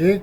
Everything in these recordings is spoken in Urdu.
1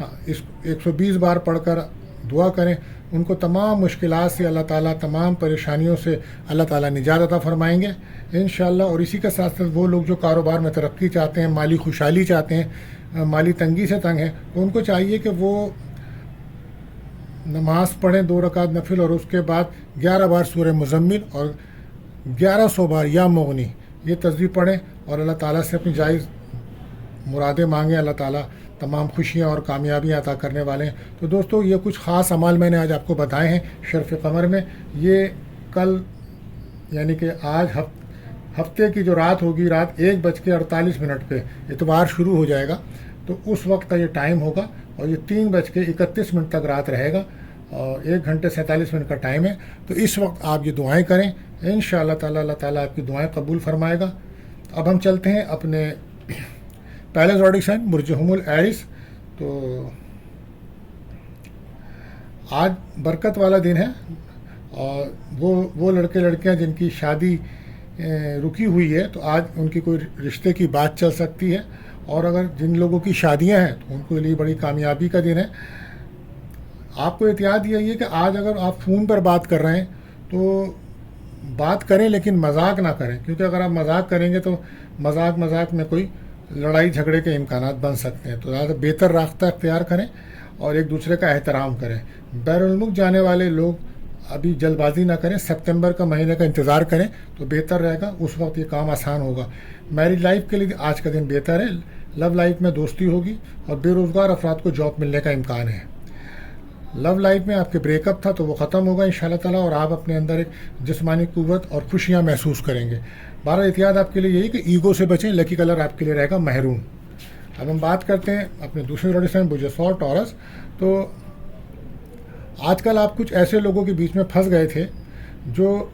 ہاں، اس 120 بار پڑھ کر دعا کریں، ان کو تمام مشکلات سے اللہ تعالیٰ، تمام پریشانیوں سے اللہ تعالیٰ نجات عطا فرمائیں گے انشاءاللہ۔ اور اسی کے ساتھ ساتھ وہ لوگ جو کاروبار میں ترقی چاہتے ہیں، مالی خوشحالی چاہتے ہیں، مالی تنگی سے تنگ ہیں، تو ان کو چاہیے کہ وہ نماز پڑھیں 2 رکعت نفل، اور اس کے بعد 11 بار سورہ مزمل اور 1100 بار یا مغنی یہ تسبیح پڑھیں، اور اللہ تعالیٰ سے اپنی جائز مرادیں مانگیں۔ اللہ تعالیٰ تمام خوشیاں اور کامیابیاں عطا کرنے والے ہیں۔ تو دوستو، یہ کچھ خاص اعمال میں نے آج آپ کو بتائے ہیں شرف قمر میں۔ یہ کل یعنی کہ آج ہفتے کی جو رات ہوگی، رات 1:48 پہ اتوار شروع ہو جائے گا، تو اس وقت کا یہ ٹائم ہوگا، اور یہ 3:31 تک رات رہے گا، اور 1 گھنٹے 47 منٹ کا ٹائم ہے۔ تو اس وقت آپ یہ دعائیں کریں، انشاءاللہ تعالیٰ اللہ تعالیٰ آپ کی دعائیں قبول فرمائے گا۔ اب ہم چلتے ہیں اپنے پہلے زوڈک سائن برج حمل ایرس۔ تو آج برکت والا دن ہے، اور وہ لڑکے لڑکیاں جن کی شادی رکی ہوئی ہے، تو آج ان کی کوئی رشتے کی بات چل سکتی ہے، اور اگر جن لوگوں کی شادیاں ہیں تو ان کے لیے بڑی کامیابی کا دن ہے۔ آپ کو احتیاط یہی ہے کہ آج اگر آپ فون پر بات کر رہے ہیں تو بات کریں، لیکن مذاق نہ کریں، کیونکہ اگر آپ مذاق کریں گے تو مذاق میں کوئی لڑائی جھگڑے کے امکانات بن سکتے ہیں۔ تو زیادہ بہتر راستہ اختیار کریں اور ایک دوسرے کا احترام کریں۔ بیرون ملک جانے والے لوگ ابھی جلد بازی نہ کریں، سپتمبر کا مہینے کا انتظار کریں تو بہتر رہے گا، اس وقت یہ کام آسان ہوگا۔ میرج لائف کے لیے آج کا دن بہتر ہے، لو لائف میں دوستی ہوگی، اور بے روزگار افراد کو جاب ملنے کا امکان ہے۔ لو لائف میں آپ کے بریک اپ تھا تو وہ ختم ہوگا انشاءاللہ تعالیٰ، اور آپ اپنے اندر ایک جسمانی قوت اور خوشیاں محسوس کریں گے۔ بہرحال احتیاط آپ کے لیے یہی کہ ایگو سے بچیں۔ لکی کلر آپ کے لیے رہے گا محرون۔ اب ہم بات کرتے ہیں اپنے دوسرے زوڈک سائن برج ثور ٹورس۔ تو آج کل آپ کچھ ایسے لوگوں کے بیچ میں پھنس گئے تھے جو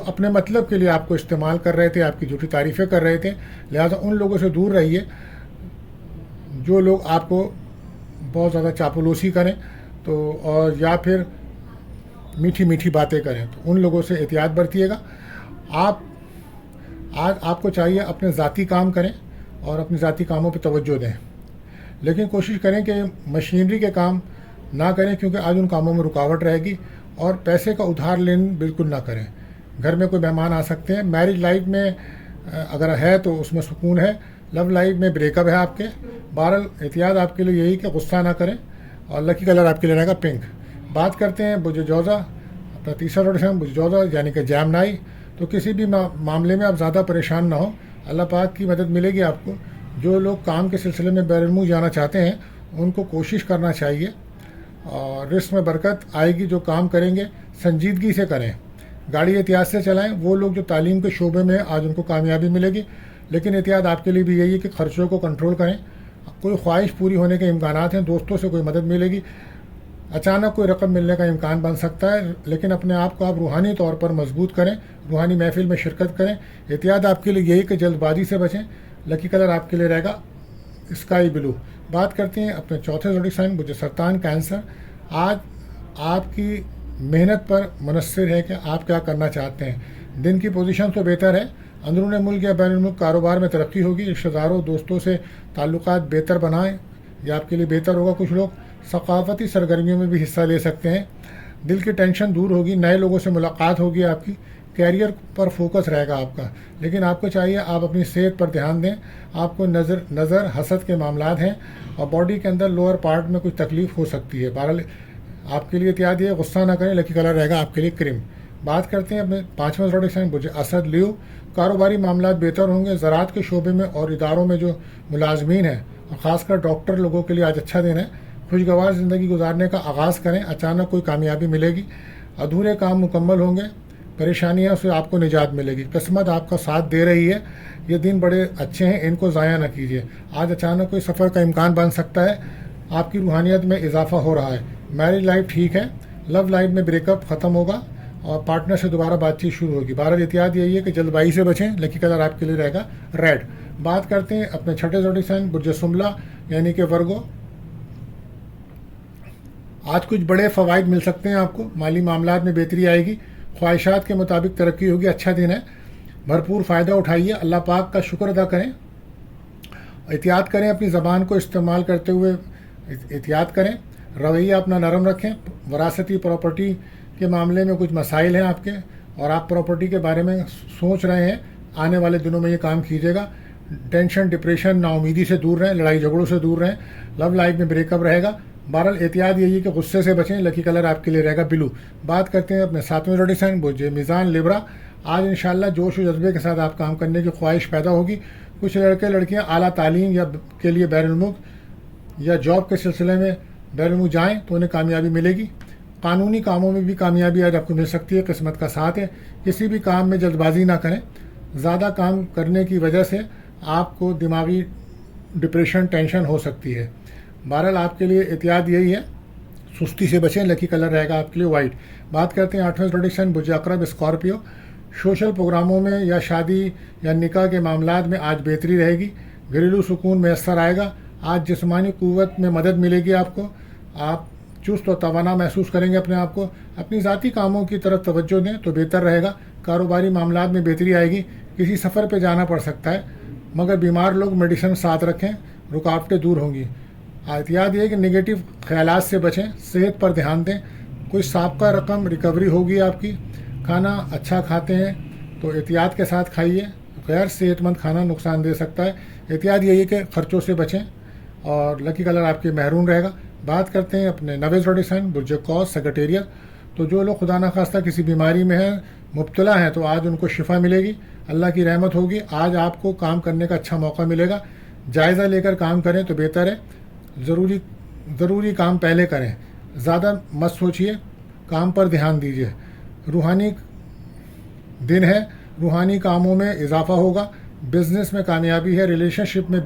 اپنے مطلب کے لیے آپ کو استعمال کر رہے تھے، آپ کی جھوٹی تعریفیں کر رہے تھے، لہٰذا ان لوگوں سے دور رہیے جو لوگ آپ کو بہت زیادہ چاپلوسی کریں تو، اور یا پھر میٹھی باتیں کریں، تو ان لوگوں سے احتیاط برتیے گا۔ آج آپ کو چاہیے اپنے ذاتی کام کریں اور اپنے ذاتی کاموں پہ توجہ دیں، لیکن کوشش کریں کہ مشینری کے کام نہ کریں، کیونکہ آج ان کاموں میں رکاوٹ رہے گی، اور پیسے کا ادھار لین بالکل نہ کریں۔ گھر میں کوئی مہمان آ سکتے ہیں۔ میرج لائف میں اگر ہے تو اس میں سکون ہے، لو لائف میں بریک اپ ہے آپ کے۔ بہرحال احتیاط آپ کے لیے یہی کہ غصہ نہ کریں، اور لکی کلر آپ کے لیے رہے گا پنک۔ بات کرتے ہیں برج جوزا، اپنا تیسرا زوڈک سائن برج جوزا یعنی کہ جیمنائی۔ تو کسی بھی معاملے میں آپ زیادہ پریشان نہ ہوں، اللہ پاک کی مدد ملے گی آپ کو۔ جو لوگ کام کے سلسلے میں بیرون ملک جانا چاہتے ہیں ان کو کوشش کرنا چاہیے، اور رزق میں برکت آئے گی۔ جو کام کریں گے سنجیدگی سے کریں، گاڑی احتیاط سے چلائیں۔ وہ لوگ جو تعلیم کے شعبے میں آج ان کو کامیابی ملے گی، لیکن احتیاط آپ کے لیے بھی یہی ہے کہ خرچوں کو کنٹرول کریں۔ کوئی خواہش پوری ہونے کے امکانات ہیں، دوستوں سے کوئی مدد ملے گی، اچانک کوئی رقم ملنے کا امکان بن سکتا ہے، لیکن اپنے آپ کو آپ روحانی طور پر مضبوط کریں، روحانی محفل میں شرکت کریں۔ احتیاط آپ کے لیے یہی کہ جلد بازی سے بچیں۔ لکی کلر آپ کے لیے رہے گا اسکائی بلو۔ بات کرتے ہیں اپنے چوتھے زوڈک سائن برج سرطان کینسر۔ آج آپ کی محنت پر منحصر ہے کہ آپ کیا کرنا چاہتے ہیں۔ دن کی پوزیشن تو بہتر ہے، اندرون ملک یا بین الملک کاروبار میں ترقی ہوگی، رشتہ داروں دوستوں سے تعلقات بہتر بنائیں، یہ آپ کے لیے بہتر ہوگا۔ کچھ لوگ ثقافتی سرگرمیوں میں بھی حصہ لے سکتے ہیں، دل کی ٹینشن دور ہوگی، نئے لوگوں سے ملاقات ہوگی آپ کی، کیریئر پر فوکس رہے گا آپ کا، لیکن آپ کو چاہیے آپ اپنی صحت پر دھیان دیں۔ آپ کو نظر حسد کے معاملات ہیں، اور باڈی کے اندر لوور پارٹ میں کچھ تکلیف ہو سکتی ہے۔ بہرحال آپ کے لیے احتیاط یہ غصہ نہ کریں، لکی کلر رہے گا آپ کے لیے کریم۔ بات کرتے ہیں اپنے پانچواں زوڈک سائن برج اسد لیو۔ کاروباری معاملات بہتر ہوں گے، زراعت کے شعبے میں اور اداروں میں جو ملازمین ہیں، اور خاص کر ڈاکٹر لوگوں کے لیے آج اچھا دن ہے۔ خوشگوار زندگی گزارنے کا آغاز کریں، اچانک کوئی کامیابی ملے گی، ادھورے کام مکمل ہوں گے، پریشانیوں سے آپ کو نجات ملے گی، قسمت آپ کا ساتھ دے رہی ہے، یہ دن بڑے اچھے ہیں، ان کو ضائع نہ کیجیے۔ آج اچانک کوئی سفر کا امکان بن سکتا ہے، آپ کی روحانیت میں اضافہ ہو رہا ہے۔ میرج لائف ٹھیک ہے، لو لائف میں بریک اپ ختم ہوگا، اور پارٹنر سے دوبارہ بات چیت شروع ہوگی۔ بہرحال احتیاط یہی ہے کہ جلد بازی سے بچیں، لکی کلر آپ کے لیے رہے گا ریڈ۔ بات کرتے ہیں اپنے چھٹے زوڈک سائن برج سملا یعنی کہ ورگو۔ آج کچھ بڑے فوائد مل سکتے ہیں آپ کو، مالی معاملات میں بہتری آئے گی، خواہشات کے مطابق ترقی ہوگی، اچھا دن ہے، بھرپور فائدہ اٹھائیے، اللہ پاک کا شکر ادا کریں، احتیاط کریں اپنی زبان کو استعمال کرتے ہوئے، احتیاط کریں، رویہ اپنا نرم رکھیں. وراثتی پراپرٹی کے معاملے میں کچھ مسائل ہیں آپ کے، اور آپ پراپرٹی کے بارے میں سوچ رہے ہیں، آنے والے دنوں میں یہ کام کیجیے گا. ٹینشن، ڈپریشن، نا امیدی سے دور رہیں، لڑائی جھگڑوں سے دور رہیں. لو لائف میں بریک اپ رہے گا. بہرحال احتیاط یہی ہے کہ غصے سے بچیں. لکی کلر آپ کے لیے رہے گا بلو. بات کرتے ہیں اپنے 7ویں زوڈی سائن برج میزان لیبرا. آج انشاءاللہ جوش و جذبے کے ساتھ آپ کام کرنے کی خواہش پیدا ہوگی. کچھ لڑکے لڑکیاں اعلیٰ تعلیم یا کے لیے بیرون ملک یا جاب کے سلسلے میں بیرون ملک جائیں تو انہیں کامیابی ملے گی. قانونی کاموں میں بھی کامیابی آج آپ کو مل سکتی ہے. قسمت کا ساتھ ہے. کسی بھی کام میں جلد بازی نہ کریں. زیادہ کام کرنے کی وجہ سے آپ کو دماغی ڈپریشن، ٹینشن ہو سکتی ہے. بہرحال آپ کے لیے احتیاط یہی ہے، سستی سے بچیں. لکی کلر رہے گا آپ کے لیے وائٹ. بات کرتے ہیں 8ویں پروڈکشن برج عقرب اسکارپیو. سوشل پروگراموں میں یا شادی یا نکاح کے معاملات میں آج بہتری رہے گی. گھریلو سکون میسر آئے گا. آج جسمانی قوت میں مدد ملے گی آپ کو. آپ چست و توانا محسوس کریں گے اپنے آپ کو. اپنی ذاتی کاموں کی طرف توجہ دیں تو بہتر رہے گا. کاروباری معاملات میں بہتری آئے گی. کسی سفر پہ جانا پڑ سکتا ہے، مگر بیمار لوگ میڈیسن ساتھ رکھیں، رکاوٹیں دور ہوں گی. احتیاط یہ ہے کہ نگیٹو خیالات سے بچیں. صحت پر دھیان دیں. کوئی سابقہ رقم ریکوری ہوگی آپ کی. کھانا اچھا کھاتے ہیں تو احتیاط کے ساتھ کھائیے. غیر صحت مند کھانا نقصان دے سکتا ہے. احتیاط یہی ہے کہ خرچوں سے بچیں. اور لکی کلر آپ کے محرون رہے گا. بات کرتے ہیں اپنے 9ویں زوڈک سائن برج قوس سیکریٹریٹ. تو جو لوگ خدا نخواستہ کسی بیماری میں ہیں، مبتلا ہیں، تو آج ان کو شفا ملے گی. اللہ کی رحمت ہوگی. آج آپ کو کام کرنے کا اچھا موقع ملے گا. جائزہ لے کر کام کریں تو بہتر ہے. ضروری کام پہلے کریں. زیادہ مت سوچیے، کام پر دھیان دیجیے. روحانی دن ہے. روحانی کاموں میں اضافہ ہوگا. بزنس میں کامیابی ہے. ریلیشن شپ میں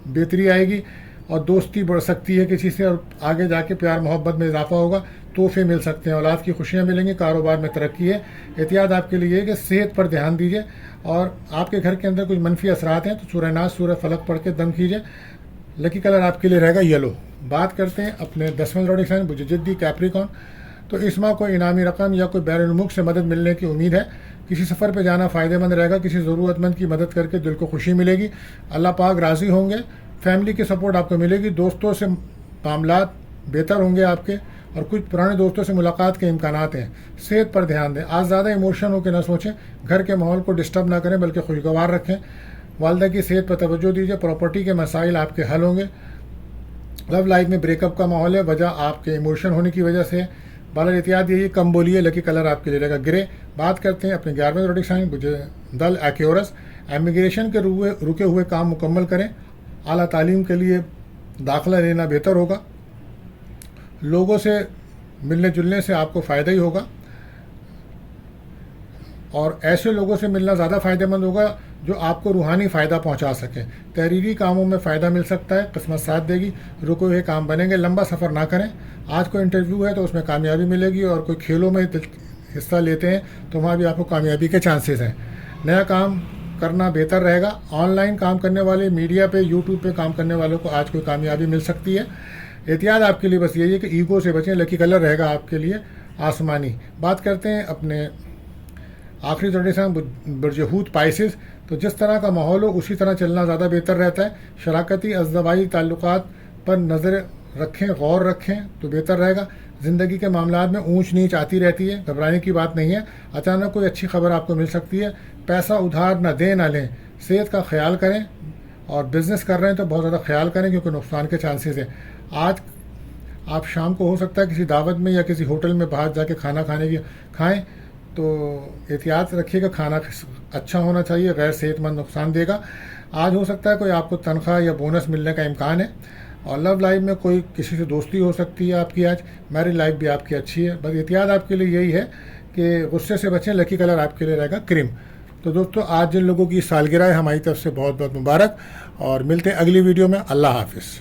بہتری آئے گی اور دوستی بڑھ سکتی ہے کسی سے، اور آگے جا کے پیار محبت میں اضافہ ہوگا. تحفے مل سکتے ہیں. اولاد کی خوشیاں ملیں گی. کاروبار میں ترقی ہے. احتیاط آپ کے لیے ہے کہ صحت پر دھیان دیجیے. اور آپ کے گھر کے اندر کچھ منفی اثرات ہیں تو سورہ ناس، سورہ فلق پڑھ کے دم کیجیے. لکی کلر آپ کے لیے رہے گا یلو. بات کرتے ہیں اپنے 10ویں زوڈک سائن برج جدی کیپریکارن. تو اس ماہ کوئی انعامی رقم یا کوئی بیرون ملک سے مدد ملنے کی امید ہے. کسی سفر پہ جانا فائدہ مند رہے گا. کسی ضرورت مند کی مدد کر کے دل کو خوشی ملے گی. اللہ پاک راضی ہوں گے. فیملی کی سپورٹ آپ کو ملے گی. دوستوں سے معاملات بہتر ہوں گے آپ کے، اور کچھ پرانے دوستوں سے ملاقات کے امکانات ہیں. صحت پر دھیان دیں. آج زیادہ ایموشن ہو کے نہ سوچیں. گھر کے ماحول کو ڈسٹرب نہ کریں بلکہ خوشگوار رکھیں. والدہ کی صحت پر توجہ دیجیے. پراپرٹی کے مسائل آپ کے حل ہوں گے. لو لائف میں بریک اپ کا ماحول ہے. وجہ آپ کے ایموشن ہونے کی وجہ سے. بالا احتیاط یہی کم بولیے. لکی کلر آپ کے لیے رہے گا گرے. بات کرتے ہیں اپنے 11ویں زوڈک سائن برج دل ایکیورس. امیگریشن کے رکے ہوئے کام مکمل کریں. اعلیٰ تعلیم کے لیے داخلہ لینا بہتر ہوگا. لوگوں سے ملنے جلنے سے آپ کو فائدہ ہی ہوگا، اور ایسے لوگوں سے ملنا زیادہ فائدہ مند ہوگا جو آپ کو روحانی فائدہ پہنچا سکیں. تحریری کاموں میں فائدہ مل سکتا ہے. قسمت ساتھ دے گی. رکے ہوئے کام بنیں گے. لمبا سفر نہ کریں. آج کوئی انٹرویو ہے تو اس میں کامیابی ملے گی، اور کوئی کھیلوں میں حصہ لیتے ہیں تو وہاں بھی آپ کو کامیابی کے چانسز ہیں. نیا کام کرنا بہتر رہے گا. آن لائن کام کرنے والے، میڈیا پہ، یوٹیوب پہ کام کرنے والوں کو آج کوئی کامیابی مل سکتی ہے. احتیاط آپ کے لیے بس یہی ہے کہ ایگو سے بچیں. لکی کلر رہے گا آپ کے لیے آسمانی. بات کرتے ہیں اپنے آخری زوڈک سائن برج حوت پائسس. تو جس طرح کا ماحول ہو اسی طرح چلنا زیادہ بہتر رہتا ہے. شراکتی ازدواجی تعلقات پر نظر رکھیں، غور رکھیں تو بہتر رہے گا. زندگی کے معاملات میں اونچ نیچ آتی رہتی ہے. گھبرانے کی بات نہیں ہے. اچانک کوئی اچھی خبر آپ کو مل سکتی ہے. پیسہ ادھار نہ دیں نہ لیں. صحت کا خیال کریں. اور بزنس کر رہے ہیں تو بہت زیادہ خیال کریں کیونکہ نقصان کے چانسز ہیں. آج آپ شام کو ہو سکتا ہے کسی دعوت میں یا کسی ہوٹل میں باہر جا کے کھانا کھائیں تو احتیاط رکھیے کہ کھانا اچھا ہونا چاہیے، غیر صحت مند نقصان دے گا. آج ہو سکتا ہے کوئی آپ کو تنخواہ یا بونس ملنے کا امکان ہے. اور لو لائف میں کوئی کسی سے دوستی ہو سکتی ہے آپ کی. آج میرج لائف بھی آپ کی اچھی ہے. بس احتیاط آپ کے لیے یہی ہے کہ غصے سے بچیں. لکی کلر آپ کے لیے رہے گا کریم. تو دوستو آج جن لوگوں کی سالگرہ ہے ہماری طرف سے بہت بہت مبارک، اور ملتے ہیں اگلی ویڈیو میں. اللہ حافظ.